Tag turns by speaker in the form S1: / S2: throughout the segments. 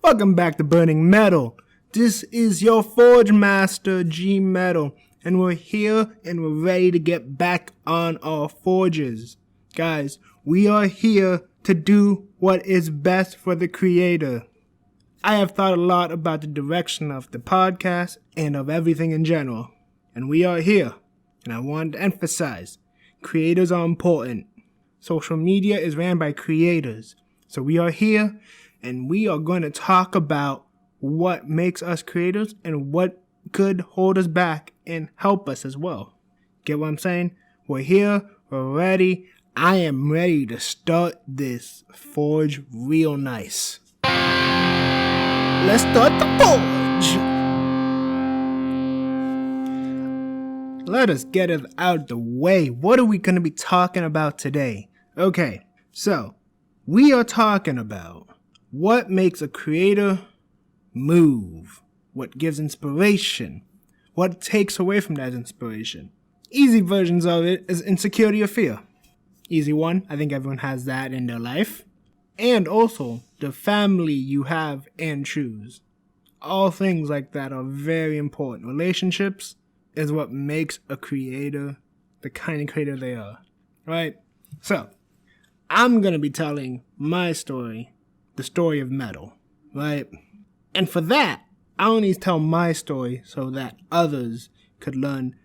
S1: Welcome back to Burning Metal. This is your Forge Master, Gmetal, and we're here and we're ready to get back on our forges. Guys, we are here to do what is best for the creator. I have thought a lot about the direction of the podcast and of everything in general, and we are here, and I want to emphasize, creators are important. Social media is ran by creators, so we are here, and we are going to talk about what makes us creators and what could hold us back and help us as well. Get what I'm saying? We're here, we're ready. I am ready to start this forge real nice. Let's start the forge! Let us get it out of the way. What are we going to be talking about today? Okay, so we are talking about what makes a creator move, what gives inspiration, what takes away from that inspiration. Easy versions of it is insecurity or fear. Easy one, I think everyone has that in their life. And also, the family you have and choose. All things like that are very important. Relationships is what makes a creator the kind of creator they are. Right? So, I'm going to be telling my story, the story of metal. Right? And for that, I only tell my story so that others could learn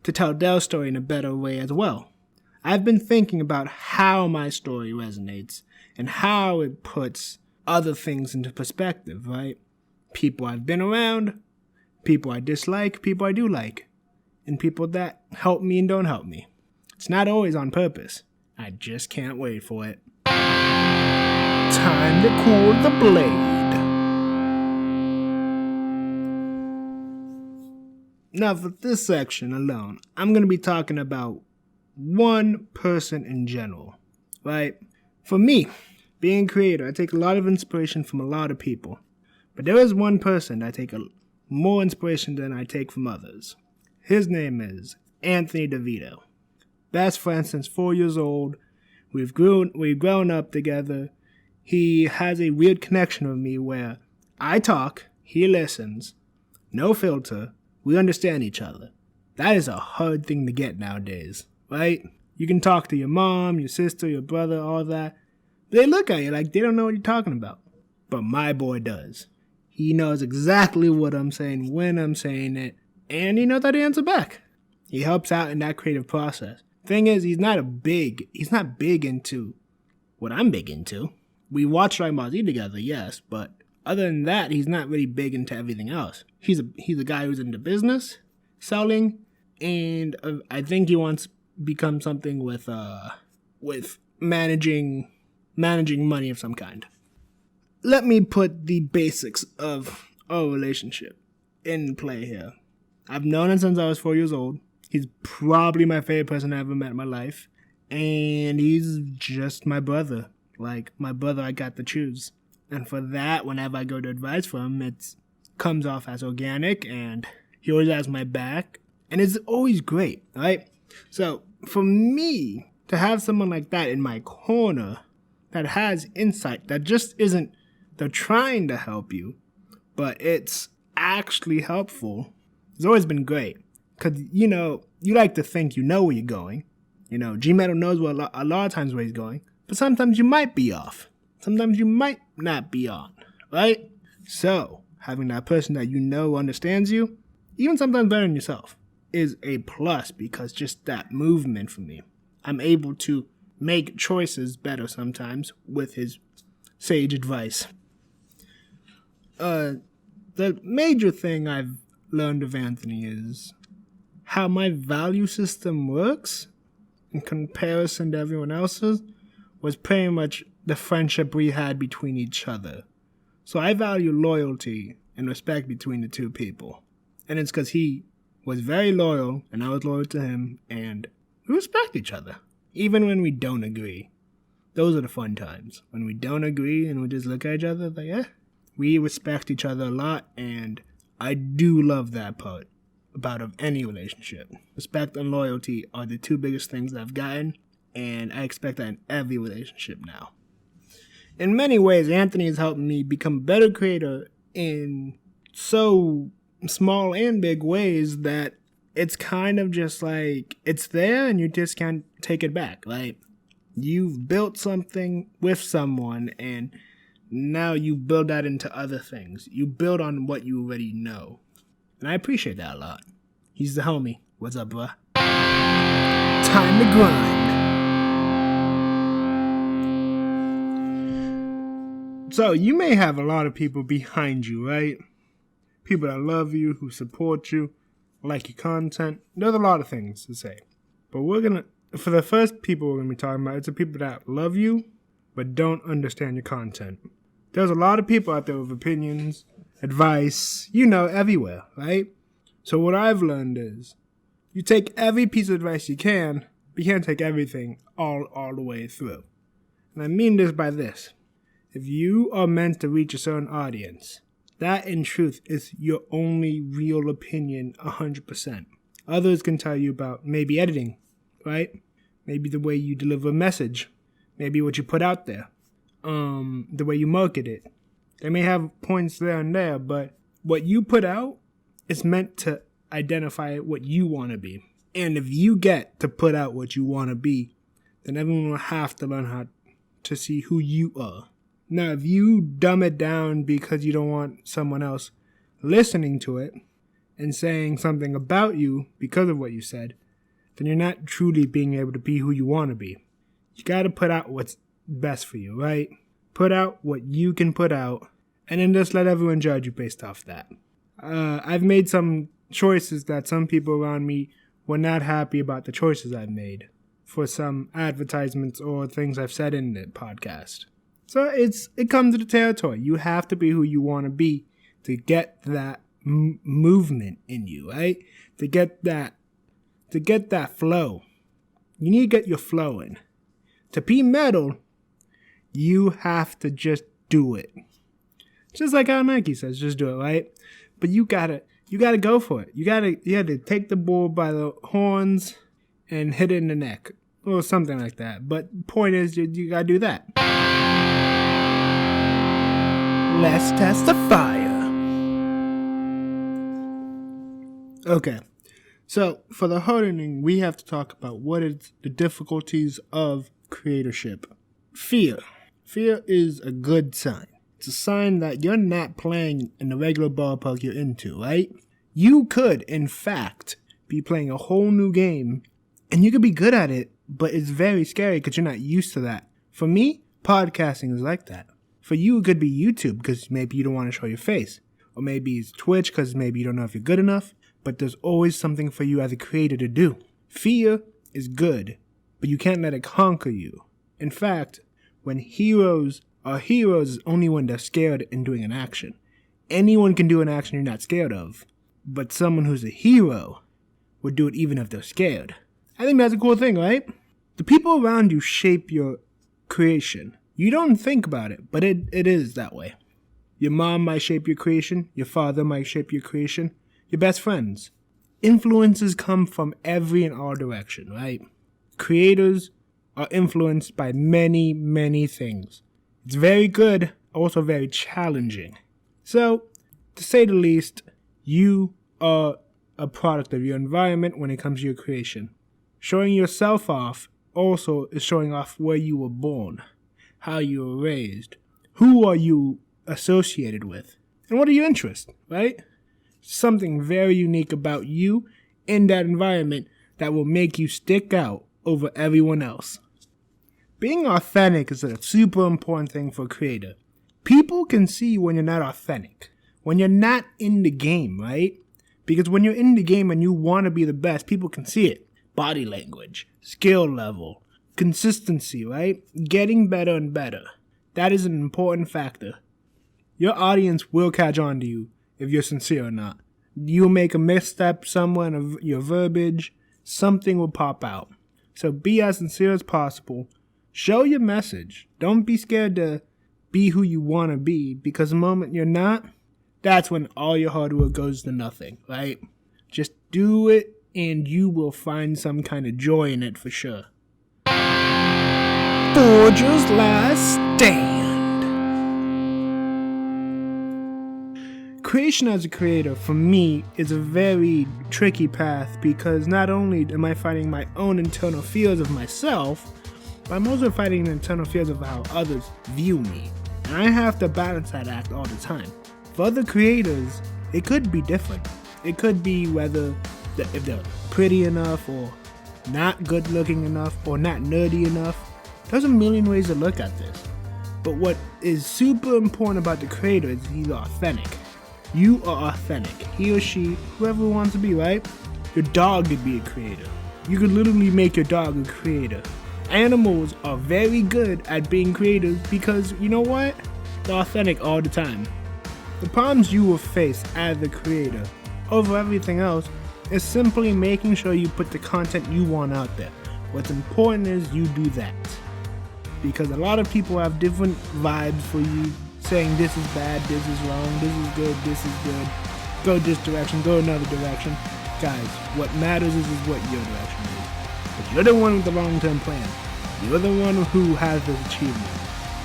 S1: to tell their story in a better way as well. I've been thinking about how my story resonates and how it puts other things into perspective, right? People I've been around, people I dislike, people I do like, and people that help me and don't help me. It's not always on purpose. I just can't wait for it. Time to cool the blade. Now for this section alone, I'm going to be talking about one person in general, right? For me, being a creator, I take a lot of inspiration from a lot of people. But there is one person I take more inspiration than I take from others. His name is Anthony DeVito. Best friend since 4 years old. We've grown up together. He has a weird connection with me where I talk, he listens, no filter, we understand each other. That is a hard thing to get nowadays. Right? You can talk to your mom, your sister, your brother, all that. They look at you like they don't know what you're talking about. But my boy does. He knows exactly what I'm saying, when I'm saying it, and he knows how to answer back. He helps out in that creative process. Thing is, he's not big into what I'm big into. We watch Dragon Ball Z together, yes, but other than that, he's not really big into everything else. He's a guy who's into business, selling, and I think he wants become something with managing money of some kind. Let me put the basics of our relationship in play here. I've known him since I was 4 years old. He's probably my favorite person I ever met in my life. And he's just my brother. Like, my brother I got to choose. And for that, whenever I go to advise for him, it comes off as organic, and he always has my back. And it's always great, right? So, for me to have someone like that in my corner that has insight, that just isn't, they're trying to help you, but it's actually helpful, it's always been great. Because, you like to think you know where you're going. Gmetal knows a lot of times where he's going, but sometimes you might be off. Sometimes you might not be on, right? So, having that person that you know understands you, even sometimes better than yourself, is a plus, because just that movement for me. I'm able to make choices better sometimes with his sage advice. The major thing I've learned of Anthony is how my value system works in comparison to everyone else's was pretty much the friendship we had between each other. So I value loyalty and respect between the two people. And it's because he was very loyal, and I was loyal to him, and we respect each other, even when we don't agree. Those are the fun times, when we don't agree and we just look at each other like, we respect each other a lot, and I do love that part about of any relationship. Respect and loyalty are the two biggest things I've gotten, and I expect that in every relationship now. in many ways, Anthony has helped me become a better creator in so small and big ways that it's kind of just like, it's there and you just can't take it back. Like, you've built something with someone and now you build that into other things. You build on what you already know. And I appreciate that a lot. He's the homie. What's up, bruh? Time to grind. So, you may have a lot of people behind you, right? People that love you, who support you, like your content. There's a lot of things to say. But for the first people we're going to be talking about, it's the people that love you, but don't understand your content. There's a lot of people out there with opinions, advice, everywhere, right? So what I've learned is, you take every piece of advice you can, but you can't take everything all the way through. And I mean this by this. If you are meant to reach a certain audience, that in truth is your only real opinion 100%. Others can tell you about maybe editing, right? Maybe the way you deliver a message. Maybe what you put out there. The way you market it. They may have points there and there, but what you put out is meant to identify what you want to be. And if you get to put out what you want to be, then everyone will have to learn how to see who you are. Now, if you dumb it down because you don't want someone else listening to it and saying something about you because of what you said, then you're not truly being able to be who you want to be. You got to put out what's best for you, right? Put out what you can put out, and then just let everyone judge you based off that. I've made some choices that some people around me were not happy about the choices I've made for some advertisements or things I've said in the podcast. So it comes to the territory. You have to be who you want to be to get that movement in you, right? To get that flow. You need to get your flow in. To be metal, you have to just do it. Just like how Nike says, just do it, right? But you gotta go for it. You gotta take the bull by the horns and hit it in the neck. Or something like that. But point is, you gotta do that. Let's test the fire. Okay. So, for the hardening, we have to talk about what is the difficulties of creatorship. Fear. Fear is a good sign. It's a sign that you're not playing in the regular ballpark you're into, right? You could, in fact, be playing a whole new game, and you could be good at it, but it's very scary because you're not used to that. For me, podcasting is like that. For you, it could be YouTube because maybe you don't want to show your face. Or maybe it's Twitch because maybe you don't know if you're good enough. But there's always something for you as a creator to do. Fear is good, but you can't let it conquer you. In fact, when heroes are heroes, it's only when they're scared in doing an action. Anyone can do an action you're not scared of. But someone who's a hero would do it even if they're scared. I think that's a cool thing, right? The people around you shape your creation. You don't think about it, but it is that way. Your mom might shape your creation. Your father might shape your creation. Your best friends. Influences come from every and all direction, right? Creators are influenced by many, many things. It's very good, also very challenging. So, to say the least, you are a product of your environment when it comes to your creation. Showing yourself off also is showing off where you were born, how you were raised, who are you associated with, and what are your interests, right? Something very unique about you in that environment that will make you stick out over everyone else. Being authentic is a super important thing for a creator. People can see when you're not authentic, when you're not in the game, right? Because when you're in the game and you want to be the best, people can see it. Body language, skill level, consistency, right? Getting better and better. That is an important factor. Your audience will catch on to you if you're sincere or not. You'll make a misstep somewhere in your verbiage, something will pop out. So be as sincere as possible. Show your message. Don't be scared to be who you want to be, because the moment you're not, that's when all your hard work goes to nothing, right? Just do it and you will find some kind of joy in it for sure. Forger's Last Stand. creation as a creator, for me, is a very tricky path because not only am I fighting my own internal fears of myself, but I'm also fighting the internal fears of how others view me. And I have to balance that act all the time. For other creators, it could be different. It could be whether if they're pretty enough or not good looking enough or not nerdy enough. There's a million ways to look at this. But what is super important about the creator is he's authentic. You are authentic. He or she, whoever wants to be, right? Your dog could be a creator. You could literally make your dog a creator. Animals are very good at being creators because, you know what? They're authentic all the time. The problems you will face as a creator over everything else is simply making sure you put the content you want out there. What's important is you do that. Because a lot of people have different vibes for you, saying this is bad, this is wrong, this is good, this is good, go this direction, go another direction. Guys, what matters is what your direction is. But you're the one with the long-term plan. You're the one who has this achievement.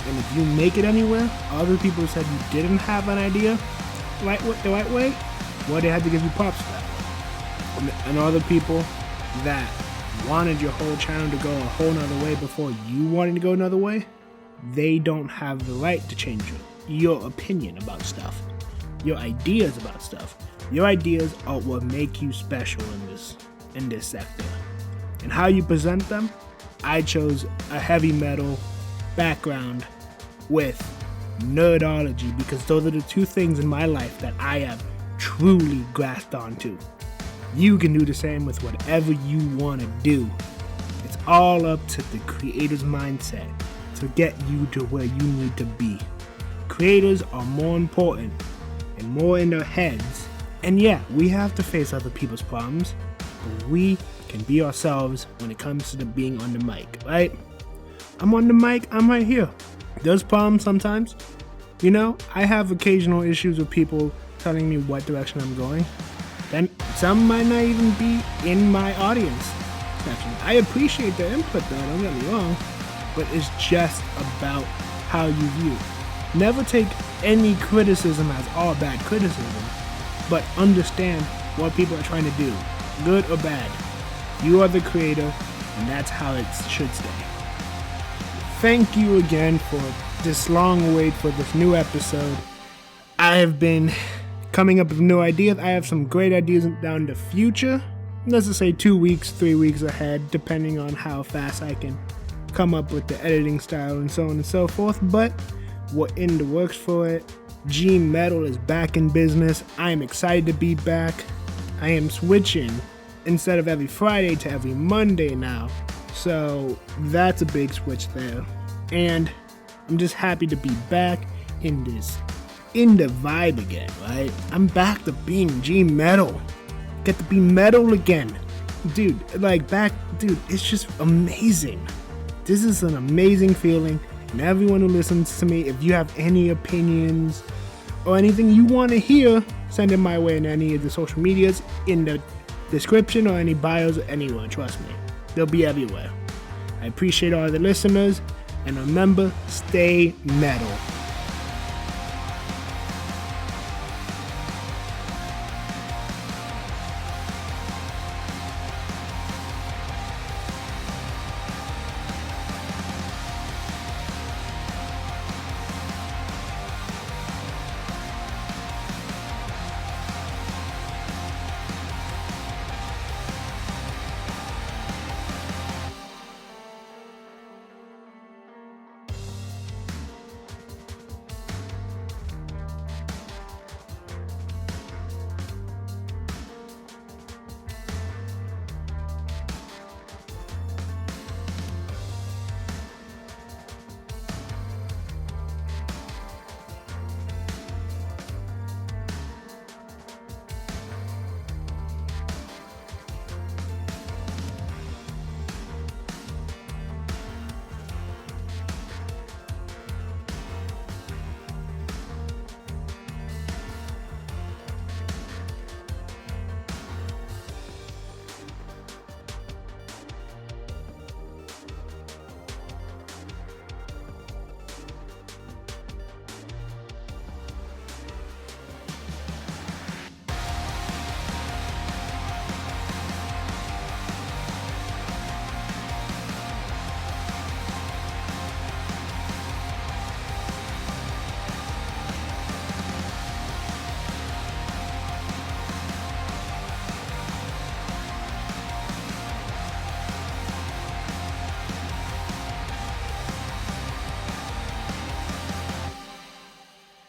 S1: And if you make it anywhere, other people said you didn't have an idea the right way, well, they had to give you props for that. And other people that wanted your whole channel to go a whole nother way before you wanted to go another way, they don't have the right to change your opinion about stuff, your ideas about stuff. Your ideas are what make you special in this sector. And how you present them, I chose a heavy metal background with nerdology because those are the two things in my life that I have truly grasped onto. You can do the same with whatever you want to do. It's all up to the creator's mindset to get you to where you need to be. Creators are more important and more in their heads. And yeah, we have to face other people's problems, but we can be ourselves when it comes to being on the mic, right? I'm on the mic, I'm right here. There's problems sometimes. You know, I have occasional issues with people telling me what direction I'm going. Then some might not even be in my audience section. I appreciate the input though, don't get me wrong, but it's just about how you view it. Never take any criticism as all bad criticism, but understand what people are trying to do, good or bad. You are the creator, and that's how it should stay. Thank you again for this long wait for this new episode. I have been coming up with new ideas. I have some great ideas down the future. Let's just say 2 weeks, 3 weeks ahead, depending on how fast I can come up with the editing style and so on and so forth. But we're in the works for it. Gmetal is back in business. I am excited to be back. I am switching instead of every Friday to every Monday now. So that's a big switch there. And I'm just happy to be back in the vibe again, right? I'm back to being Gmetal. Get to be metal again. Dude, it's just amazing. This is an amazing feeling. And everyone who listens to me, if you have any opinions or anything you want to hear, send it my way in any of the social medias, in the description or any bios, anywhere, trust me. They'll be everywhere. I appreciate all the listeners, and remember, stay metal.